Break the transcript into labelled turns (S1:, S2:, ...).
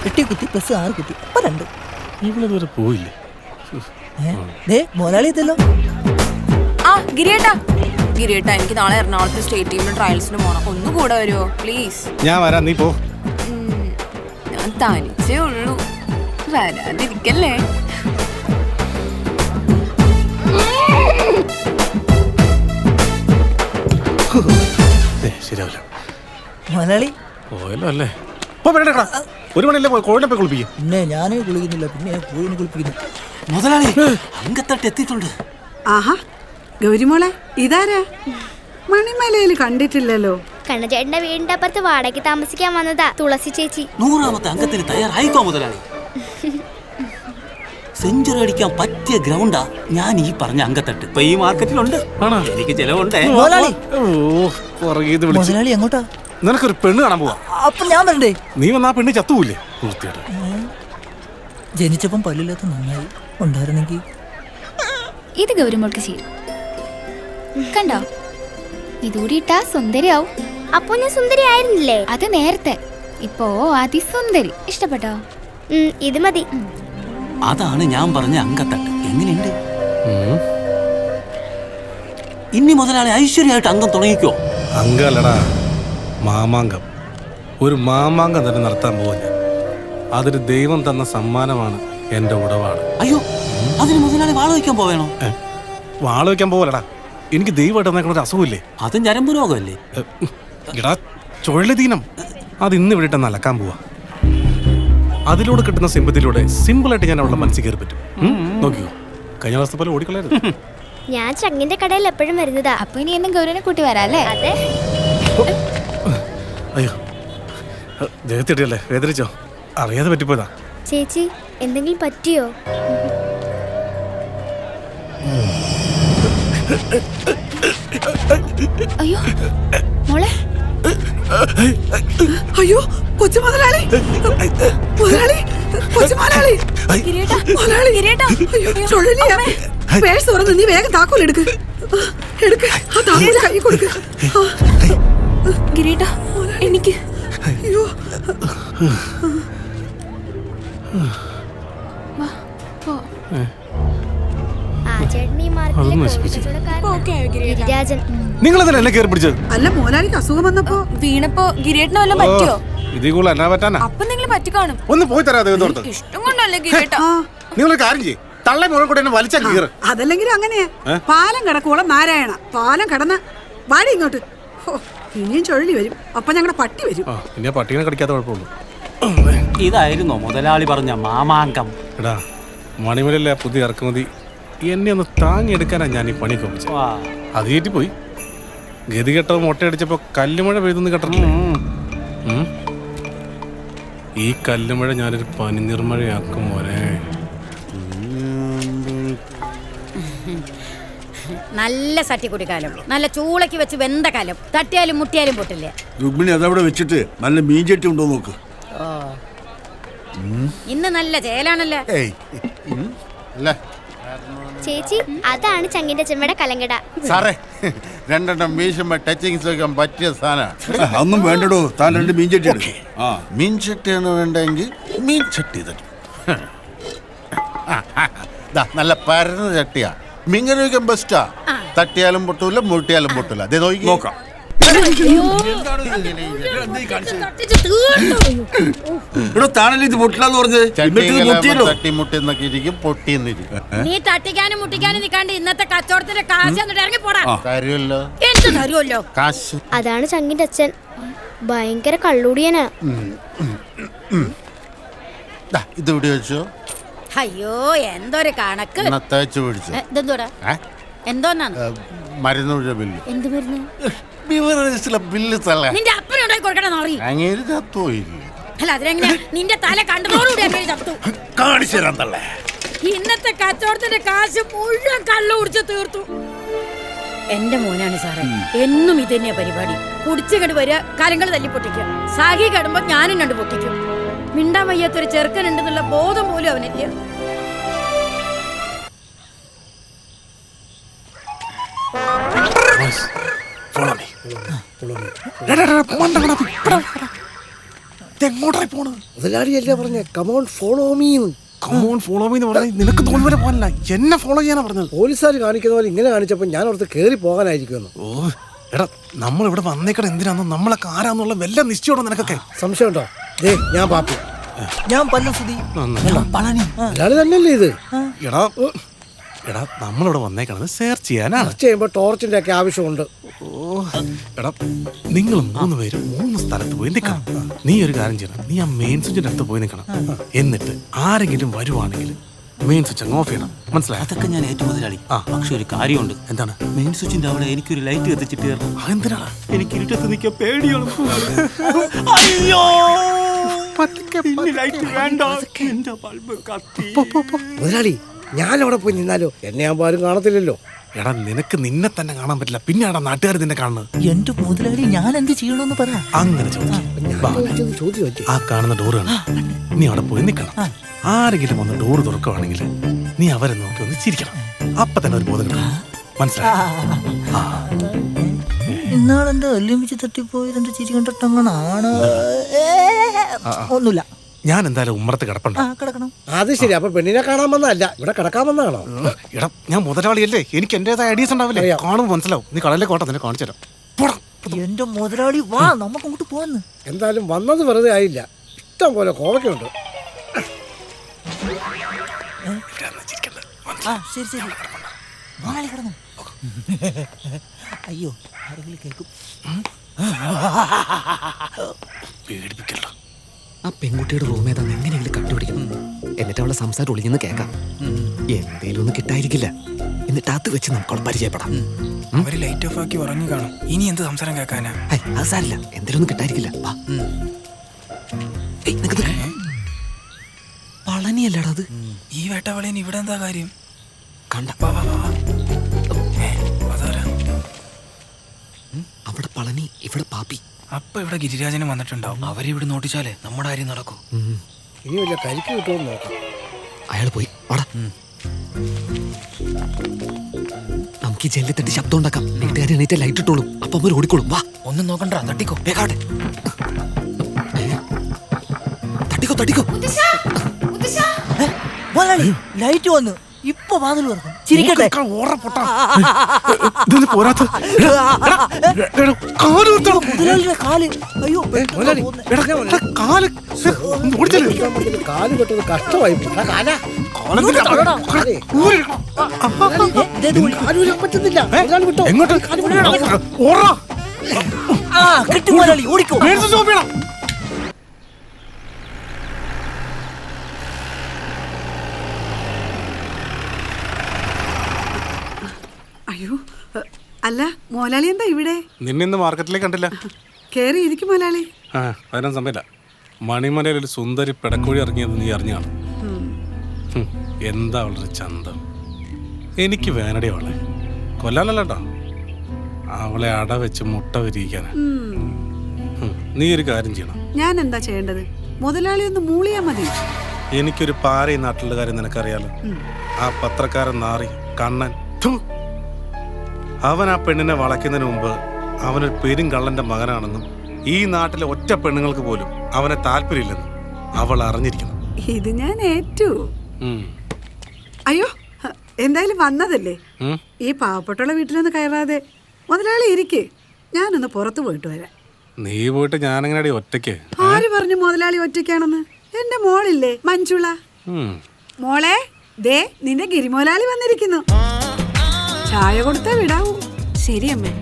S1: 8 കുത്തി പ്ലസ് 6 കുത്തി അപ്പൊ 2.
S2: ഇവിടെ പോയില്ലേ?
S1: മോലാളി എത്തല്ലോ.
S3: ആ ഗിരിയേട്ടാ, ഗിരിയേട്ടാ എനിക്ക് നാളെ എറണാകുളത്ത് സ്റ്റേറ്റ് ടീമിന് ട്രയൽസിന് പോണം. ഒന്ന് കൂടെ വരുമോ പ്ലീസ്?
S2: ഞാൻ വരാം, നീ പോ.
S3: ഞാൻ തനിച്ചേ ഉള്ളൂ, വരാതിരിക്കല്ലേ.
S2: ശരിയാവില്ല.
S1: മോലാളി
S2: പോയല്ലോ അല്ലേ? ഒരു മണിയല്ലേ കോഴിനെ പോയി കുളിപ്പിക്കും.
S1: പിന്നെ ഞാനേ കുളിക്കുന്നില്ല, പിന്നെ കോഴിനെ കുളിപ്പിക്കുന്നു.
S4: മുതലാളി അങ്കത്തട്ട് എത്തിയിട്ടുണ്ട്.
S5: ആഹാ ഗൗരിമോളെ, ഇതാരാ? മണിമലയിൽ കണ്ടിട്ടില്ലല്ലോ.
S6: കണ്ണചേട്ടന്റെ വീടിന്റെ അപ്പുറത്ത് വാടകയ്ക്ക് താമസിക്കാൻ വന്നതാ തുളസി ചേച്ചി.
S4: 100ാമത്തെ അംഗത്തിന് തയ്യാറായിക്കോ മുതലാളി. സെഞ്ചുറി അടിക്കാൻ പറ്റിയ ഗ്രൗണ്ടാ ഞാൻ ഈ പറഞ്ഞ അങ്കത്തട്ട്. ഇപ്പൊ ഈ മാർക്കറ്റിലുണ്ട്, എനിക്ക് ചെലവുണ്ടേ.
S1: മോലാളി എങ്ങോട്ടാ?
S2: നിനക്കൊരു പെണ്ണ് കാണാൻ പോവാ.
S1: അപ്പൊ ഞാൻ വരണ്ടേ?
S2: നീ വന്നാ പെണ്ണ് ചത്തൂല്ലേ?
S1: ജനിച്ചപ്പം പല്ലില്ലാത്ത നന്നായി ഉണ്ടായിരുന്നെങ്കിൽ.
S7: ഇത് ഗൗരിമോൾക്ക് ശരി കണ്ടോ? ഇതുകൂടി ഇട്ടാ സുന്ദരിയാവും.
S6: അപ്പൊ ഞാൻ സുന്ദരി ആയിരുന്നില്ലേ?
S7: അത് നേരത്തെ, ഇപ്പോ അതിസുന്ദരി. ഇഷ്ടപ്പെട്ടോ?
S6: ഇത് മതി.
S4: അതാണ് ഞാൻ പറഞ്ഞ അങ്കത്തട്ട്. എങ്ങനെയുണ്ട്? ഇനി മുതലാളി ഐശ്വര്യമായിട്ട് അംഗം തുടങ്ങിക്കോ.
S2: അങ്കല്ലടാ, മാമാങ്കം. ഒരു മാമാങ്കം തന്നെ നടത്താൻ പോവാ ഞാൻ. അതൊരു ദൈവം തന്ന സമ്മാനമാണ്, എന്റെ ഉടവാണ്.
S4: അയ്യോ, അതിന് മുതലാളി വാള വയ്ക്കാൻ പോവേണോ?
S2: വാള വയ്ക്കാൻ പോവല്ലടാ, എനിക്ക് ദൈവമായിട്ട് തന്നേക്കുന്ന ഒരു അസുഖമില്ലേ?
S4: അത് ഞരമ്പ് രോഗമല്ലേ?
S2: എടാ ചുഴലിദീനം, അത് ഇന്ന് ഇവിടെ നടക്കാൻ പോവാ. അതിലൂടെ കിട്ടുന്ന സിമ്പത്തിലൂടെ സിമ്പിളായിട്ട് ഞാൻ അവളുടെ മനസ്സിൽ കയറി പറ്റും. നോക്കിയോ, കഴിഞ്ഞ ദിവസത്തെ പോലെ ഓടിക്കളയരുത്.
S6: ഞാൻ ചങ്ങിന്റെ കടയിൽ എപ്പോഴും വരുന്നതാ.
S7: അപ്പൊ ഇനി എന്നും ഗൗരിനെ കൂട്ടി വരാല്ലേ?
S6: അതെ.
S2: അയ്യോ, ദേഹത്തിട്ടല്ലേ? വേദനിച്ചോ? അറിയാതെ പറ്റിപ്പോയതാ.
S6: ചേച്ചി എന്തെങ്കിലും പറ്റിയോ?
S7: അയ്യോ മോളെ,
S5: അയ്യോ കൊച്ചു മുതലാളി, മുതലാളി, കൊച്ചു മുതലാളി, മുതലാളി, ചുഴലിയാ. പേഴ്സ് തുറന്ന് നീ വേഗം താക്കോൽ എടുക്ക്. ആ താക്കോൽ കൈ കൊടുക്ക്.
S3: ഗിരിയേട്ടാ എനിക്ക്
S5: അയ്യോ
S6: ഗിരിരാജൻ.
S2: നിങ്ങളെന്താ എന്നെ കയറി പിടിച്ചത്?
S5: അല്ല, മോലാലിക്ക് അസുഖം വന്നപ്പോ
S3: വീണപ്പോ ഗിരിയേട്ടന് വല്ലതും പറ്റിയോ?
S2: ഇതിൽ കൂടുതൽ എന്നാ പറ്റാനാ?
S3: അപ്പൊ നിങ്ങൾ പറ്റിക്കാണും.
S2: ഒന്ന് പോയി തരാതെ
S3: ഇഷ്ടം കൊണ്ടല്ലേ ഗിരിയേട്ടാ.
S2: നിങ്ങളൊരു കാര്യം ചെയ്യ്, തള്ളെ മുഴുവൻ കൂടെ എന്നെ വലിച്ചാ കീറ്.
S5: അതല്ലെങ്കിലും അങ്ങനെയാ. പാലം കിടക്കോളം നാരായണ, പാലം കടന്ന് വാടി ഇങ്ങോട്ട്. ഇനിയും ചുഴലി വരും, അപ്പൊ ഞങ്ങളുടെ പട്ടി വരും.
S2: ഇനി പട്ടിനെ കടിക്കാത്ത കുഴപ്പമുള്ളൂ.
S4: ഇതായിരുന്നോ മുതലാളി പറഞ്ഞ മാമാങ്കം?
S2: എടാ, മണിമലയിലെ പുതിയ ഇറക്കുമതി എന്നെ ഒന്ന് താങ്ങിയെടുക്കാനാ ഞാൻ ഈ പണി കൊപ്പിച്ചത്. അത് കയറ്റിപ്പോയി. ഗതികെട്ടവ് മൊട്ടയടിച്ചപ്പോ കല്ലുമഴ പെയ്തെന്ന് കേട്ടിട്ടില്ലേ? ഈ കല്ലുമഴ ഞാനൊരു പനിനിർമഴയാക്കും മോനെ.
S8: നല്ല സറ്റിക്കുടിക്കാലം, നല്ല ചൂളക്ക് വെച്ച് വെന്ത കാലം. തട്ടിയാലും മുട്ടിയാലും പൊട്ടില്ല.
S9: രുക്മിണി അതവിടെ വെച്ചിട്ട് നല്ല മീൻചട്ടി ഉണ്ടോ നോക്ക്.
S8: ഇന്ന് നല്ല ചേലാണല്ലോ.
S6: ചേച്ചി അതാണ് ചങ്ങിന്റെ ചെമ്മയുടെ കലങ്കട.
S10: സാറേ, രണ്ടെണ്ണം വീശുമ്പോ ടച്ചിങ്സ് വെക്കാൻ പറ്റിയ സാധനം.
S9: അതൊന്നും വേണ്ടടോ, താൻ 2 മീൻചട്ടി എടുക്കും.
S10: മീൻ ചട്ടിയാണ് വേണ്ടെങ്കിൽ മീൻ ചട്ടി തരും. നല്ല പരന്ന ചട്ടിയാ, മീൻകറി വയ്ക്കാൻ ബെസ്റ്റാ. തട്ടിയാലും പൊട്ടൂല, മുട്ടിയാലും പൊട്ടൂല. അതേ നോക്കാം. തട്ടിമുട്ടിന്നൊക്കെ ഇരിക്കും, പൊട്ടിന്നിരിക്കും.
S8: നീ തട്ടിക്കാനും മുട്ടിക്കാനും നിൽക്കാണ്ട് ഇന്നത്തെ കച്ചവടത്തിന്റെ കാശ് ഇറങ്ങി പോടാ.
S10: തരുമല്ലോ,
S8: എന്ത് തരുമല്ലോ
S10: കാശ്.
S6: അതാണ് ചങ്ങിന്റെ അച്ഛൻ, ഭയങ്കര കള്ളുടിയനാ.
S10: ഇത് ഇവിടെ വെച്ചോ.
S8: അയ്യോ എന്തൊരു കണക്ക്.
S10: തേച്ച് പിടിച്ചു.
S8: ഇതെന്തോടാ? എന്തോന്നാണ്?
S10: മരുന്ന് ബില്ല്.
S8: എന്ത് മരുന്ന്?
S10: ബില്ല് തല.
S8: നിന്റെ അപ്പനുണ്ടായി കൊടുക്കണം.
S10: അങ്ങേര് ചത്തോയില്ല.
S8: അല്ല അതിനെങ്ങനെ നിന്റെ തല കണ്ടതോടുകൂടി അങ്ങനെ ചത്തു.
S10: കാണിച്ചു തരാൻ തള്ളേ.
S8: ഇന്നത്തെ കച്ചവടത്തിന്റെ കാശ് മുഴുവൻ കള്ളു കുടിച്ച് തീർത്തു. എന്റെ മോനാണ് സാറേ, എന്നും ഇത് തന്നെയാ പരിപാടി. കുടിച്ചുകണ്ട് വരിക, കലങ്ങൾ തല്ലി പൊട്ടിക്കുക. സാഹി കടുമ്പോ ഞാനും കണ്ടു പൊട്ടിക്കും. മിണ്ടാൻ വയ്യാത്തൊരു ചെറുക്കനുണ്ടെന്നുള്ള ബോധം പോലും അവനില്ല.
S2: ഇതെങ്ങോട്ടായി പോണ്?
S11: മുതലാളിയല്ലേ പറഞ്ഞ come on follow me.
S2: Come on follow me എന്ന് പറഞ്ഞാൽ നിനക്ക് തോന്നുന്ന പോലെ പോകാനല്ല, എന്നെ ഫോളോ ചെയ്യാനാ പറഞ്ഞത്.
S11: പോലീസുകാർ കാണിക്കുന്ന പോലെ ഇങ്ങനെ കാണിച്ചപ്പോൾ ഞാൻ ഓർത്ത് കേറി പോകാനായിരിക്കുമെന്ന്.
S2: ഓ എടാ, നമ്മൾ ഇവിടെ വന്നേക്കട എന്തിനാന്ന്, നമ്മളൊക്കെ ആരാന്നുള്ള വല്ല നിശ്ചയോടെ നിനക്കൊക്കെ
S11: സംശയം ഉണ്ടോ? ഞാൻ പാപ്പി,
S1: ഞാൻ പല്ലു സുധി, പളനി.
S11: മുതലാളി തന്നെയല്ലേ ഇത്?
S2: എടാ എടാ നമ്മളിവിടെ വന്നേക്കണത് സെർച്ച് ചെയ്യാനാണ്.
S11: സെർച്ച് ചെയ്യുമ്പോൾ ടോർച്ചിന്റെ ഒക്കെ ആവശ്യമുണ്ട്.
S2: ഓ എടാ, നിങ്ങൾ 3 പേരും 3 സ്ഥലത്ത് പോയി നിൽക്കണം. നീ ഒരു കാര്യം ചെയ്യണം, നീ ആ മെയിൻ സ്വിച്ചിന്റെ അടുത്ത് പോയി നിൽക്കണം. എന്നിട്ട് ആരെങ്കിലും വരുവാണെങ്കിൽ മെയിൻ സ്വിച്ച് അങ്ങ് ഓഫ് ചെയ്യണം, മനസ്സിലായി?
S4: അതൊക്കെ ഞാൻ ഏറ്റവും മുതലാളി. പക്ഷെ ഒരു കാര്യമുണ്ട്.
S2: എന്താണ്?
S4: മെയിൻ സ്വിച്ചിന്റെ അവിടെ എനിക്കൊരു ലൈറ്റ് കത്തിച്ചിട്ട് കയറണം.
S2: അതെന്തിനാണ്?
S4: എനിക്ക് ഇരുട്ടത്ത് നിൽക്കാൻ പേടിയാണ്. അയ്യോ, ലൈറ്റ് വേണ്ട, എന്റെ ബൾബ് കത്തി.
S11: മുതലാളി ഞാൻ അവിടെ പോയി നിന്നാലോ? എന്നെ ആകുമ്പോൾ ആരും കാണത്തില്ലല്ലോ.
S2: എടാ, നിനക്ക് നിന്നെ തന്നെ കാണാൻ പറ്റില്ല, പിന്നെയാടാ നാട്ടുകാർ നിന്നെ കാണുന്നത്.
S1: എന്റെ മുതലാളി ഞാൻ എന്ത് ചെയ്യണമെന്ന് പറ.
S2: അങ്ങനെ ചോദിച്ചു.
S11: ചോദ്യം
S2: ആ കാണുന്ന ഡോറ് കാണാം, നീ അവിടെ പോയി നിൽക്കണം. ആരെങ്കിലും വന്ന് ഡോറ് തുറക്കുവാണെങ്കിൽ നീ അവരെ നോക്കി ഒന്ന് ചിരിക്കണം. അപ്പൊ തന്നെ ഒരു ബോധം കിട്ടും, മനസ്സിലായി?
S1: ഇന്നാളെന്റെ എല്ലുമിച്ച് തട്ടിപ്പോയി എന്റെ ചിരി കണ്ടിട്ടങ്ങനാണ്. ഒന്നുമില്ല,
S2: ഞാൻ എന്തായാലും ഉമ്മറത്ത് കിടപ്പുണ്ട്.
S1: കിടക്കണം.
S11: അത് ശരി. അപ്പൊ പെണ്ണിനെ കാണാൻ വന്നതല്ല, ഇവിടെ കിടക്കാൻ വന്നതാണോ?
S2: എടാ, ഞാൻ മുതലാളിയല്ലേ, എനിക്ക് എന്റേതായ ഐഡിയസ് ഉണ്ടാവില്ലേ? കാണുമ്പോൾ മനസ്സിലാവും. നീ കടലിലെ കോട്ട നിന്നെ കാണിച്ചു തരാം.
S1: എന്റെ മുതലാളി വാ, നമുക്ക് അങ്ങോട്ട് പോന്ന്.
S11: എന്തായാലും വന്നത് വെറുതെ ആയില്ല, ഇഷ്ടം പോലെ കോവയ്ക്കുണ്ട്.
S1: ശരി ശരി, മുതലാളി കിടന്നു. അയ്യോ, ആരെങ്കിലും കേൾക്കും.
S2: പേടിപ്പിക്കല്ലോ.
S12: ആ പെൺകുട്ടിയുടെ റൂം ഏതാന്ന് എങ്ങനെയെങ്കിലും കണ്ടുപിടിക്കണം. എന്നിട്ട് അവളെ സംസാരം ഒളിഞ്ഞെന്ന് കേൾക്കാം. എന്തേലും ഒന്നും കിട്ടായിരിക്കില്ല. എന്നിട്ട് അത് വെച്ച് നമുക്ക് പരിചയപ്പെടാം.
S13: അവര് ലൈറ്റ് ഓഫ് ആക്കി ഉറങ്ങി കാണും. ഇനി എന്ത് സംസാരം കേൾക്കാനാ?
S12: അത് സാരില്ല, എന്തേലും ഒന്നും കിട്ടായിരിക്കില്ല. പളനിയല്ലടാ അത്.
S13: ഈ വേട്ടവളയൻ ഇവിടെ എന്താ കാര്യം?
S12: കണ്ട അവിടെ പളനി, ഇവിടെ പാപ്പി.
S13: അപ്പൊ ഇവിടെ ഗിരിരാജനും വന്നിട്ടുണ്ടാവും. അവരെ ഇവിടെ നോട്ടിച്ചാലേ നമ്മുടെ കാര്യം നടക്കൂ.
S11: ഇനി വല്ല കരിക്ക് കിട്ടുമെന്ന് നോക്കാം.
S12: അയാൾ പോയി. നമുക്ക് ഈ ജെല്ലി തട്ടി ശബ്ദം ഉണ്ടാക്കാം. വീട്ടുകാരെ എണീറ്റ് ലൈറ്റ് ഇട്ടോളും. അപ്പൊ അവർ ഓടിക്കോളും. വാ,
S13: ഒന്നും നോക്കണ്ട, തട്ടിക്കോ.
S12: വേഗാട്ടെ, തട്ടിക്കോ തട്ടിക്കോ.
S1: മുതലാളി ലൈറ്റ് വന്നു, ഇപ്പൊ വാതിൽ തുറക്കും. ചിരിക്കട്ടെ. മുതലാളിയുടെ കാല്. അയ്യോ,
S11: കാല് കെട്ടത് കഷ്ടമായി. പറ്റുന്നില്ല.
S1: കിട്ടി മുതലാളി, ഓടിക്കോ.
S5: അയ്യോ, അല്ല മോലാളി എന്താ ഇവിടെ?
S2: നിന്നിന്ന് മാർക്കറ്റിലേക്ക് കണ്ടില്ല.
S5: കേറി ഇരിക്കും മോലാളി.
S2: അതിനൊന്നും സമയമില്ല. മണിമലയിൽ ഒരു സുന്ദരി പെടക്കോഴി ഇറങ്ങിയത് നീ അറിഞ്ഞാണ്. എന്താ അവളൊരു ചന്തം. എനിക്ക് വേനടി അവളെ കൊല്ലാനല്ലേട്ടോ, അവളെ അട വെച്ച് മുട്ട വിരിയിക്കാനാ. നീ ഒരു കാര്യം ചെയ്യണം.
S5: ഞാൻ എന്താ ചെയ്യേണ്ടത്? മുതലാളി ഒന്ന് മൂളിയാ മതി.
S2: എനിക്കൊരു പാര ഈ നാട്ടിലുള്ള കാര്യം നിനക്കറിയാലോ. ആ പത്രക്കാരൻ നാറി കണ്ണൻ, അവൻ ആ പെണ്ണിനെ വളയ്ക്കുന്നതിന് മുമ്പ് അവനൊരു പെരും കള്ളന്റെ മകനാണെന്നും ഈ നാട്ടിലെ ഒറ്റ പെണ്ണുങ്ങൾക്ക് പോലും അവനെ താല്പര്യമില്ലെന്നും അവൾ അറിഞ്ഞിരിക്കണം.
S5: ഇത് ഞാൻ ഏറ്റു. അയ്യോ, എന്തായാലും വന്നതല്ലേ, ഈ പാവപ്പെട്ടുള്ള വീട്ടിലൊന്ന് കയറാതെ മുതലാളി ഇരിക്കേ. ഞാനൊന്ന് പുറത്തു പോയിട്ട് വരാം.
S2: നീ പോയിട്ട് ഞാനെങ്ങനെ ഒറ്റയ്ക്ക്?
S5: ആര് പറഞ്ഞു മുതലാളി ഒറ്റയ്ക്കാണെന്ന്? എന്റെ മോളില്ലേ മഞ്ജുള, മോളെ ദേ നിന്റെ ഗിരിമോലാളി വന്നിരിക്കുന്നു. ചായ കൊടുത്താ വിടാവൂ.
S3: ശരി അമ്മേ.